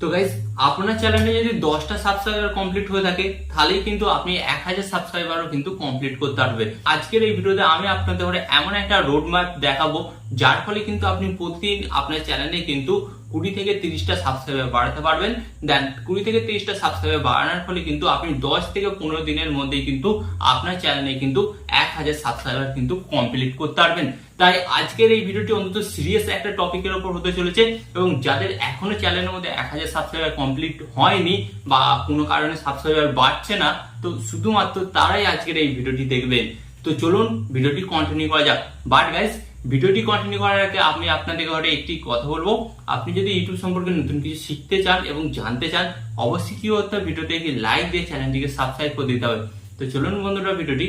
তো গাইস, আপনার চ্যানেলে যদি 10টা সাবস্ক্রাইবার কমপ্লিট হয়ে থাকে তাহলেই কিন্তু আপনি 1000 সাবস্ক্রাইবারও কিন্তু কমপ্লিট করতে পারবে। আজকের এই ভিডিওতে আমি আপনাদের করে এমন একটা রোড ম্যাপ দেখাবো যার ফলে কিন্তু আপনি প্রতিদিন আপনার চ্যানেলে কিন্তু 20 থেকে 30টা সাবস্ক্রাইবার বাড়াতে পারবেন। দেন 20 থেকে 30টা সাবস্ক্রাইবার বাড়ানোর ফলে কিন্তু আপনি 10 থেকে 15 দিনের মধ্যেই কিন্তু আপনার চ্যানেলে কিন্তু 1000 সাবস্ক্রাইবার কিন্তু কমপ্লিট করতে পারবেন। তাই আজকের এই ভিডিওটি অন্তত সিরিয়াস একটা টপিকের উপর হতে চলেছে এবং যাদের এখনো চ্যানেলের মধ্যে 1000 সাবস্ক্রাইবার কমপ্লিট হয়নি বা কোনো কারণে সাবস্ক্রাইবার বাড়ছে না, তো শুধুমাত্র তারাই আজকের এই ভিডিওটি দেখবেন। তো চলুন ভিডিওটি কন্টিনিউ করা যাক। বাট গাইস, ভিডিওটি কন্টিনিউ করার আগে আমি আপনাদের ঘরে একটি কথা বলবো, আপনি যদি ইউটিউব সম্পর্কে নতুন কিছু শিখতে চান এবং জানতে চান, অবশ্যই কি করতে হবে, ভিডিওতে একটি লাইক দিয়ে চ্যানেলটিকে সাবস্ক্রাইব করে দিতে হবে। তো চলুন বন্ধুরা ভিডিওটি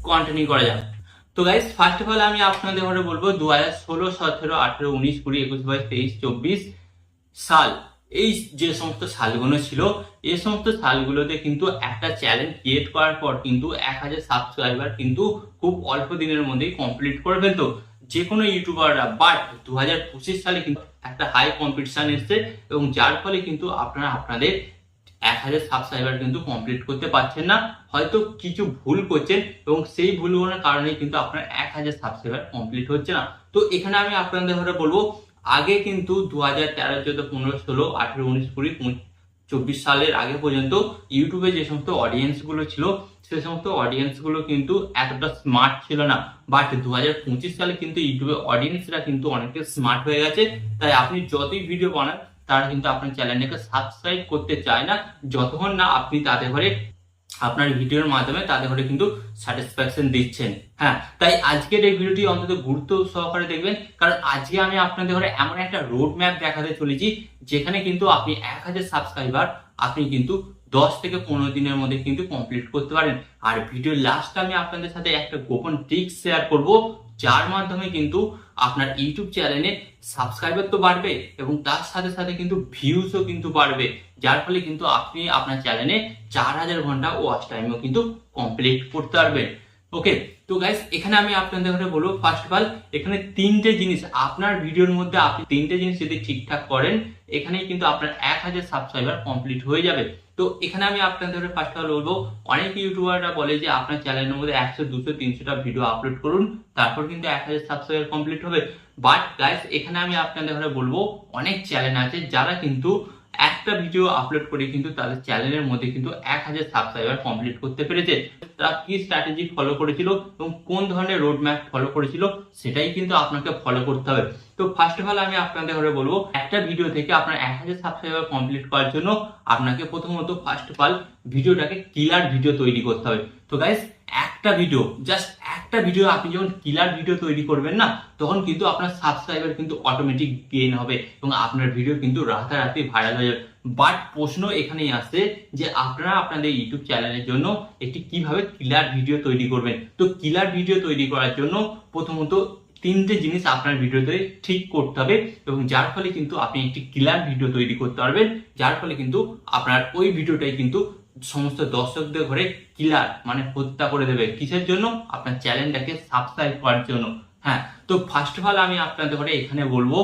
কন্টিনিউ করা যাক। তো গাইস, ফার্স্ট অফ অল আমি আপনাদের ঘরে বলবো 2016, 17, 18, 19, 20, 21, 22, 23, 24 সাল, এই যে সমস্ত সালগুলো ছিল, এই সমস্ত সালগুলোতে কিন্তু একটা চ্যানেল ক্রিয়েট করার পর কিন্তু 1000 সাবস্ক্রাইবার কিন্তু খুব অল্প দিনের মধ্যেই কমপ্লিট করে ফেলতো যে কোনো ইউটিউবাররা। বাট 2025 সালে কিন্তু একটা হাই কম্পিটিশন এসছে এবং যার ফলে কিন্তু আপনারা আপনাদের 1000 সাবস্ক্রাইবার কিন্তু কমপ্লিট করতে পারছেন না, হয়তো কিছু ভুল করছেন এবং সেই ভুলগুলোর কারণে কিন্তু আপনার 1000 সাবস্ক্রাইবার কমপ্লিট হচ্ছে না। তো এখানে আমি আপনাদের ঘরে বলবো, আগে কিন্তু 2013, 14, 15, 16, 18, 19, 20, 24 সালের আগে পর্যন্ত ইউটিউবে যে সমস্ত অডিয়েন্স গুলো ছিল সে সমস্ত অডিয়েন্স গুলো কিন্তু এতটা স্মার্ট ছিল না। বাট 2025 সালে কিন্তু ইউটিউবে অডিয়েন্সরা কিন্তু অনেকটা স্মার্ট হয়ে গেছে। তাই আপনি যতই ভিডিও বানান তারা কিন্তু আপনার চ্যানেলটাকে সাবস্ক্রাইব করতে চায় না যতক্ষণ না আপনি তাদের ঘরে আপনার ভিডিওর মাধ্যমে তাদের ঘরে কিন্তু স্যাটিসফ্যাকশন দিচ্ছেন। হ্যাঁ, তাই আজকের এই ভিডিওটি অন্তত গুরুত্ব সহকারে দেখবেন, কারণ আজকে আমি আপনাদের ঘরে এমন একটা রোড ম্যাপ দেখাতে চলেছি যেখানে কিন্তু আপনি 1000 সাবস্ক্রাইবার আপনি কিন্তু 10 থেকে 15 দিনের মধ্যে কিন্তু কমপ্লিট করতে পারেন। আর ভিডিওর লাস্টে আমি আপনাদের সাথে একটা গোপন ট্রিক শেয়ার করব যার মাধ্যমে কিন্তু আপনার ইউটিউব চ্যানেলে সাবস্ক্রাইবার তো বাড়বে এবং তার সাথে সাথে কিন্তু ভিউজও কিন্তু বাড়বে, যার ফলে কিন্তু আপনি আপনার চ্যানেলে 4000 ঘন্টা ওয়াচ টাইমও কিন্তু কমপ্লিট করতে পারবেন। ওকে, তো গাইস, এখানে আমি আপনাদের ঘরে বলবো, ফার্স্ট অফ অল এখানে তিনটে জিনিস আপনার ভিডিওর মধ্যে আপনি তিনটে জিনিস যদি ঠিকঠাক করেন এখানেই কিন্তু আপনার 1000 সাবস্ক্রাইবার কমপ্লিট হয়ে যাবে। তো এখানে আমি আপনাদের ফার্স্ট অফ অল বলবো, অনেক ইউটিউবাররা বলে যে আপনার চ্যানেলের মধ্যে 100, 200, 300টা ভিডিও আপলোড করুন তারপর কিন্তু 1000 সাবস্ক্রাইবার কমপ্লিট হবে। বাট গাইস, এখানে আমি আপনাদের ঘরে বলবো, অনেক চ্যানেল আছে যারা কিন্তু একটা ভিডিও আপলোড করে কিন্তু তাদের চ্যানেলের মধ্যে কিন্তু 1000 সাবস্ক্রাইবার কমপ্লিট করতে পেরেছে। তারা কি স্ট্র্যাটেজি ফলো করেছিল এবং কোন ধরনের রোড ম্যাপ ফলো করেছিল সেটাই কিন্তু আপনাকে ফলো করতে হবে। তো ফার্স্ট অফ অল আমি আপনাদের ঘরে বলবো, একটা ভিডিও থেকে আপনার 1000 সাবস্ক্রাইবার কমপ্লিট করার জন্য আপনাকে প্রথমত ফার্স্ট অফ অল ভিডিওটাকে কিলার ভিডিও তৈরি করতে হবে। তো গাইস, একটা ভিডিও, জাস্ট একটা ভিডিও আপনি যখন কিলার ভিডিও তৈরি করবেন না, তখন কিন্তু আপনার সাবস্ক্রাইবার কিন্তু অটোমেটিক গেইন হবে এবং আপনার ভিডিও কিন্তু রাতারাতি ভাইরাল হয়ে যাবে। বাট প্রশ্ন এখানেই আসে যে আপনারা আপনাদের ইউটিউব চ্যানেলের জন্য একটি কিভাবে কিলার ভিডিও তৈরি করবেন। তো কিলার ভিডিও তৈরি করার জন্য প্রথমত তিনটে জিনিস আপনার ভিডিওতে ঠিক করতে হবে এবং যার ফলে কিন্তু আপনি একটি কিলার ভিডিও তৈরি করতে পারবেন, যার ফলে কিন্তু আপনার ওই ভিডিওটাই কিন্তু সমস্ত দর্শকদের ঘরে কিলার মানে হত্যা করে দেবে। কিসের জন্য? আপনার চ্যানেলটাকে সাবস্ক্রাইব করার জন্য। হ্যাঁ, তো ফার্স্ট অফ অল আমি আপনাদের ঘরে এখানে বলবো,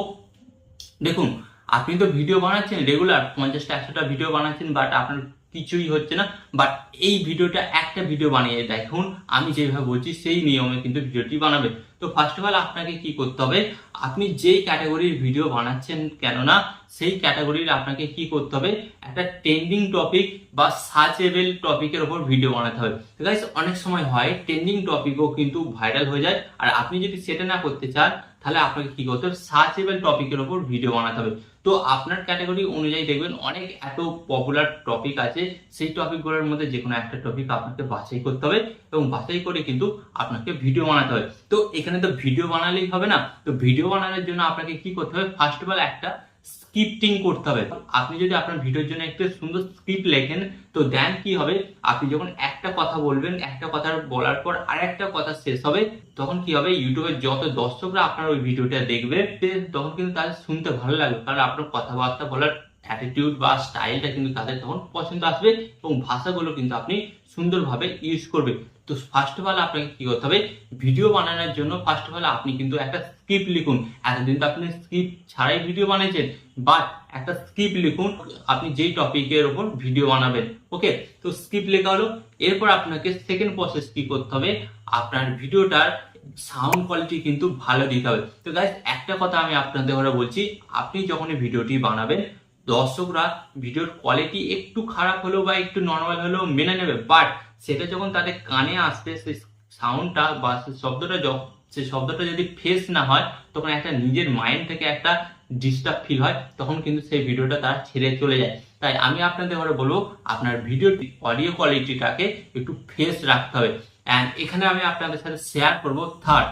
দেখুন, আপনি তো ভিডিও বানাচ্ছেন রেগুলার 50টা 100টা ভিডিও বানাচ্ছেন, বাট আপনার কিছুই হচ্ছে না। বাট এই ভিডিওটা একটা ভিডিও বানিয়ে দেখুন, আমি যেভাবে বলছি সেই নিয়মে কিন্তু ভিডিওটি বানাবে। তো ফার্স্ট অফ অল আপনাকে কি করতে হবে, আপনি যেই ক্যাটাগরির ভিডিও বানাচ্ছেন কেন না সেই ক্যাটাগরির আপনাকে কি করতে হবে, একটা ট্রেন্ডিং টপিক বা সার্চেবল টপিকের উপর ভিডিও বানাতে হবে। তো গাইস, অনেক সময় হয় ট্রেন্ডিং টপিকও কিন্তু ভাইরাল হয়ে যায়, আর আপনি যদি সেটা না করতে চান তাহলে আপনাকে কি করতে হবে, সার্চেবল টপিকের উপর ভিডিও বানাতে হবে। তো আপনার ক্যাটাগরি অনুযায়ী দেখবেন অনেক এত পপুলার টপিক আছে, সেই টপিকগুলোর মধ্যে যে কোনো একটা টপিক আপনাকে বাছাই করতে হবে এবং বাছাই করে কিন্তু আপনাকে ভিডিও বানাতে হবে। তো এখানে তো ভিডিও বানালেই হবে না, তো ভিডিও বানানোর জন্য আপনাকে কি করতে হবে, ফার্স্ট অফ অল একটা স্ক্রিপ্টিং করতে হবে। আপনি যদি আপনার ভিডিওর জন্য একটা সুন্দর স্ক্রিপ্ট লেখেন, তো দেন কি হবে, আপনি যখন একটা কথা বলবেন, একটা কথা বলার পর আর একটা কথা শেষ হবে, তখন কি হবে, ইউটিউবের যত দর্শকরা আপনার ওই ভিডিওটা দেখবে তখন কিন্তু তাদের শুনতে ভালো লাগবে, কারণ আপনার কথাবার্তা বলার অ্যাটিটিউড বা স্টাইলটা কিন্তু তাদের তখন পছন্দ আসবে এবং ভাষাগুলো কিন্তু আপনি সুন্দরভাবে ইউজ করবে। তো ফার্স্ট অফ অল আপনাকে কি করতে হবে, ভিডিও বানানোর জন্য ফার্স্ট অফ অল আপনি কিন্তু একটা স্ক্রিপ্ট লিখুন। এতদিন তো আপনি স্ক্রিপ্ট ছাড়াই ভিডিও বানিয়েছেন, বাট একটা স্ক্রিপ্ট লিখুন, আপনি যেই টপিকের উপর ভিডিও বানাবেন। ওকে, তো স্ক্রিপ্ট লেখা হলো। এরপর আপনাকে সেকেন্ড প্রসেস কি করতে হবে, আপনার ভিডিওটার সাউন্ড কোয়ালিটি কিন্তু ভালো দিতে হবে। তো গাইস একটা কথা আমি আপনাদের ঘরে বলছি, আপনি যখন এই ভিডিওটি বানাবেন, দর্শকরা ভিডিওর কোয়ালিটি একটু খারাপ হলেও বা একটু নর্মাল হলেও মেনে নেবে, বাট সেটা যখন তাদের কানে আসবে, সেই সাউন্ডটা বা সেই শব্দটা যদি ফ্রেশ না হয়, তখন একটা নিজের মাইন্ড থেকে একটা ডিস্টার্ব ফিল হয়, তখন কিন্তু সেই ভিডিওটা তারা ছেড়ে চলে যায়। তাই আমি আপনাদের ঘরে বলবো, আপনার ভিডিওর অডিও কোয়ালিটিটাকে একটু ফ্রেশ রাখতে হবে। অ্যান্ড এখানে আমি আপনাদের সাথে শেয়ার করবো থার্ড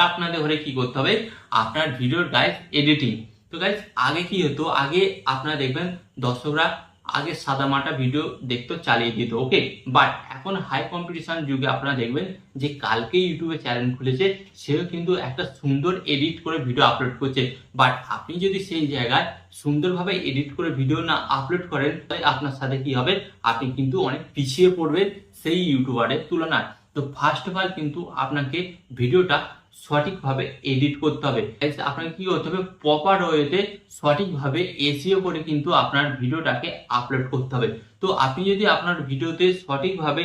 আপনাদের ঘরে কি করতে হবে, আপনার ভিডিওর গাইজ এডিটিং। তো গাইজ আগে কি হতো, আগে আপনারা দেখবেন দর্শকরা আগে সাদামাটা ভিডিও দেখতে চালিয়ে দিত। ওকে, বাট এখন হাই কম্পিটিশন যুগে আপনারা দেখবেন যে কালকে ইউটিউবে চ্যানেল খুলেছে, সেও কিন্তু একটা সুন্দর এডিট করে ভিডিও আপলোড করছে। বাট আপনি যদি সেই জায়গায় সুন্দরভাবে এডিট করে ভিডিও না আপলোড করেন, তাই আপনার সাথে কি হবে, আপনি কিন্তু অনেক পিছিয়ে পড়বেন সেই ইউটিউবারের তুলনায়। তো ফার্স্ট অফ অল কিন্তু আপনাকে ভিডিওটা সঠিকভাবে এডিট করতে হবে। আপনাকে কি করতে হবে, প্রপার ওয়েতে সঠিকভাবে এসইও করে কিন্তু আপনার ভিডিওটাকে আপলোড করতে হবে। তো আপনি যদি আপনার ভিডিওতে সঠিকভাবে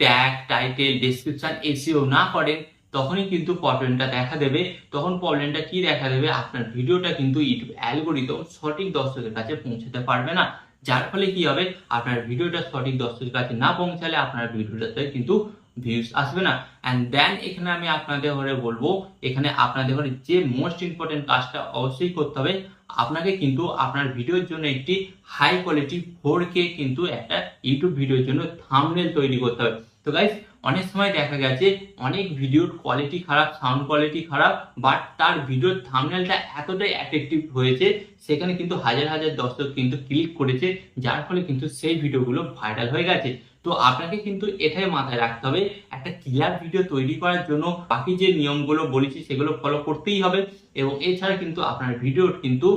ট্যাগ, টাইটেল, ডেসক্রিপশন এসইও না করেন, তখনই কিন্তু প্রবলেমটা দেখা দেবে। তখন প্রবলেমটা কি দেখা দেবে, আপনার ভিডিওটা কিন্তু ইউটিউব অ্যালগরিদম সঠিক দর্শকের কাছে পৌঁছাতে পারবে না। যার ফলে কি হবে, আপনার ভিডিওটা সঠিক দর্শকের কাছে না পৌঁছালে আপনার ভিডিওটাতে কিন্তু ভিউজ আসবে না। অ্যান্ড দেন এখানে আমি আপনাদের ঘরে বলবো, এখানে আপনাদের ঘরে যে মোস্ট ইম্পর্টেন্ট কাজটা অবশ্যই করতে হবে, আপনাকে কিন্তু আপনার ভিডিওর জন্য একটি হাই কোয়ালিটি 4K কিন্তু একটা ইউটিউব ভিডিওর জন্য থাম্বনেল তৈরি করতে হবে। তো গাইস অনেক সময় দেখা গেছে অনেক ভিডিওর কোয়ালিটি খারাপ, সাউন্ড কোয়ালিটি খারাপ, বাট তার ভিডিওর থাম্বনেলটা এতটাই অ্যাট্রাকটিভ হয়েছে, সেখানে কিন্তু হাজার হাজার দর্শক কিন্তু ক্লিক করেছে, যার ফলে কিন্তু সেই ভিডিওগুলো ভাইরাল হয়ে গেছে। তো আপনাকে কিন্তু এটাই মাথায় রাখতে হবে, একটা ক্লিয়ার ভিডিও তৈরি করার জন্য বাকি যে নিয়মগুলো বলেছি সেগুলো ফলো করতেই হবে। এবং এছাড়া কিন্তু আপনার ভিডিও কিন্তু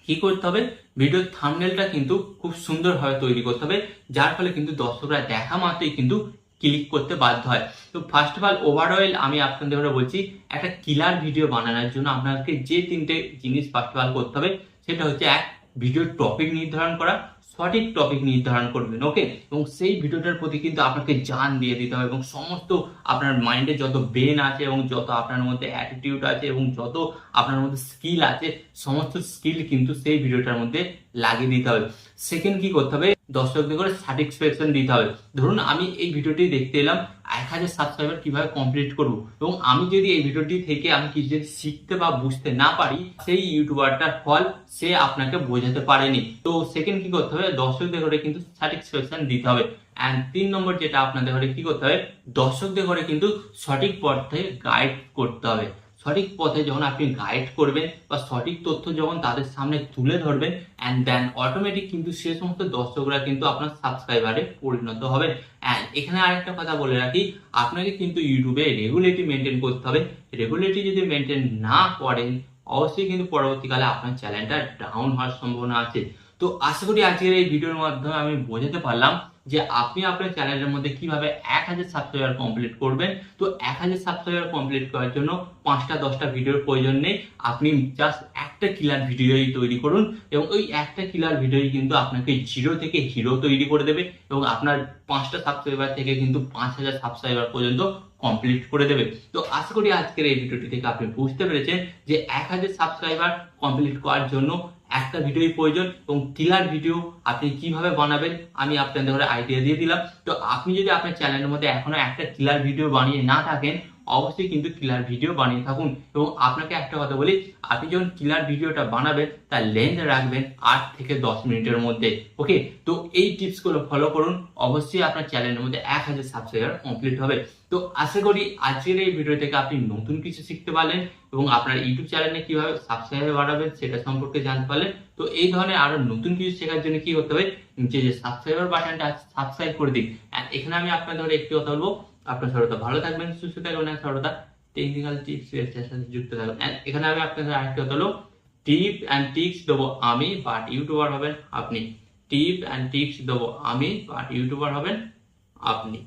কি করতে হবে, ভিডিওর থাম্বনেলটা কিন্তু খুব সুন্দরভাবে তৈরি করতে হবে, যার ফলে কিন্তু দর্শকরা দেখা মাত্রই কিন্তু ক্লিক করতে বাধ্য হয়। তো ফার্স্ট অফ অল ওভারঅল আমি আপনাদের বলছি, একটা কিলার ভিডিও বানানোর জন্য আপনাকে যে তিনটে জিনিস ফার্স্ট অফ অল করতে হবে, সেটা হচ্ছে এক, ভিডিওর টপিক নির্ধারণ করা, সঠিক টপিক নির্ধারণ করবেন। ওকে, এবং সেই ভিডিওটার প্রতি কিন্তু আপনাকে জান দিয়ে দিতে হবে, এবং সমস্ত আপনার মাইন্ডে যত ব্রেন আছে এবং যত আপনার মধ্যে অ্যাটিটিউড আছে এবং যত আপনার মধ্যে স্কিল আছে, সমস্ত স্কিল কিন্তু সেই ভিডিওটার মধ্যে লাগিয়ে দিতে হবে। সেকেন্ড কি করতে হবে, দর্শকদের করে স্যাটিসফ্যাকশন দিতে হবে। ধরুন আমি এই ভিডিওটি দেখতে এলাম, 1000 সাবস্ক্রাইবার কিভাবে কমপ্লিট করব, এবং আমি যদি এই ভিডিওটি থেকে আমি কিছু যদি শিখতে বা বুঝতে না পারি, সেই ইউটিউবারটার ফল সে আপনাকে বোঝাতে পারেনি। তো সেকেন্ড কি করতে হবে, দর্শকদের ঘরে কিন্তু স্যাটিসফ্যাকশন দিতে হবে। অ্যান্ড 3 নম্বর যেটা আপনাদের ঘরে কি করতে হবে, দর্শকদের ঘরে কিন্তু সঠিক পথে গাইড করতে হবে। সঠিক পথে যখন আপনি গাইড করবেন বা সঠিক তথ্য যখন তাদের সামনে তুলে ধরবেন, অ্যান্ড দেন অটোমেটিক কিন্তু সে সমস্ত দর্শকরা কিন্তু আপনার সাবস্ক্রাইবারে পরিণত হবে। অ্যান্ড এখানে আরেকটা কথা বলে রাখি, আপনাকে কিন্তু ইউটিউবে রেগুলেটরি মেনটেন করতে হবে। রেগুলেটরি যদি মেনটেন না করেন, অবশ্যই কিন্তু পরবর্তীকালে আপনার চ্যানেলটা ডাউন হওয়ার সম্ভাবনা আছে। তো আশা করি আজকের এই ভিডিওর মাধ্যমে আমি বোঝাতে পারলাম যে আপনি আপনার চ্যানেলের মধ্যে কিভাবে 1000 সাবস্ক্রাইবার কমপ্লিট করবেন। তো 1000 সাবস্ক্রাইবার কমপ্লিট করার জন্য 5টা 10টা ভিডিওর প্রয়োজন নেই, আপনি জাস্ট একটা কিলার ভিডিওই তৈরি করুন, এবং ওই একটা কিলার ভিডিওই কিন্তু আপনাকে জিরো থেকে হিরো তৈরি করে দেবে, এবং আপনার 5টা সাবস্ক্রাইবার থেকে কিন্তু 5000 সাবস্ক্রাইবার পর্যন্ত কমপ্লিট করে দেবে। তো আশা করি আজকের এই ভিডিওটি থেকে আপনি বুঝতে পেরেছেন যে 1000 সাবস্ক্রাইবার কমপ্লিট করার জন্য একটা ভিডিওই প্রয়োজন, এবং কিলার ভিডিও আপনি কিভাবে বানাবেন আমি আপনাদের ঘরে আইডিয়া দিয়ে দিলাম। তো আপনি যদি আপনার চ্যানেলের মধ্যে এখনো একটা কিলার ভিডিও বানিয়ে না থাকেন, অবশ্যই কিন্তু কিলার ভিডিও বানিয়ে থাকুন। এবং আপনাকে একটা কথা বলি, আপনি যখন কিলার ভিডিওটা বানাবেন তার লেন্থ রাখবেন 8 থেকে 10 মিনিটের মধ্যে। ওকে, তো এই টিপসগুলো ফলো করুন, অবশ্যই আপনার চ্যানেলের মধ্যে 1000 সাবস্ক্রাইবার কমপ্লিট হবে। তো আশা করি আজকের এই ভিডিও থেকে আপনি নতুন কিছু শিখতে পারলেন, এবং আপনার ইউটিউব চ্যানেলে কিভাবে সাবস্ক্রাইবার বাড়াবেন সেটা সম্পর্কে জানতে পারলেন। তো এই ধরনের আরো নতুন কিছু শেখার জন্য কি করতে হবে, নিচে যে সাবস্ক্রাইবার বাটনটা সাবস্ক্রাইব করে দিন। এখানে আমি আপনাদের একটি কথা বলবো, আপনার সরলতা ভালো থাকবেন, সুস্থ থাকবেন, সরলতা টেকনিক্যাল টিপস এর সাথে যুক্ত থাকবেন। এখানে আমি আপনাদের আরেকটি কথা বলবো, টিপ অ্যান্ড ট্রিক্স দেবো আমি, বাট ইউটিউবার হবেন আপনি। টিপ অ্যান্ড ট্রিক্স দেবো আমি, বাট ইউটিউবার হবেন আপনি।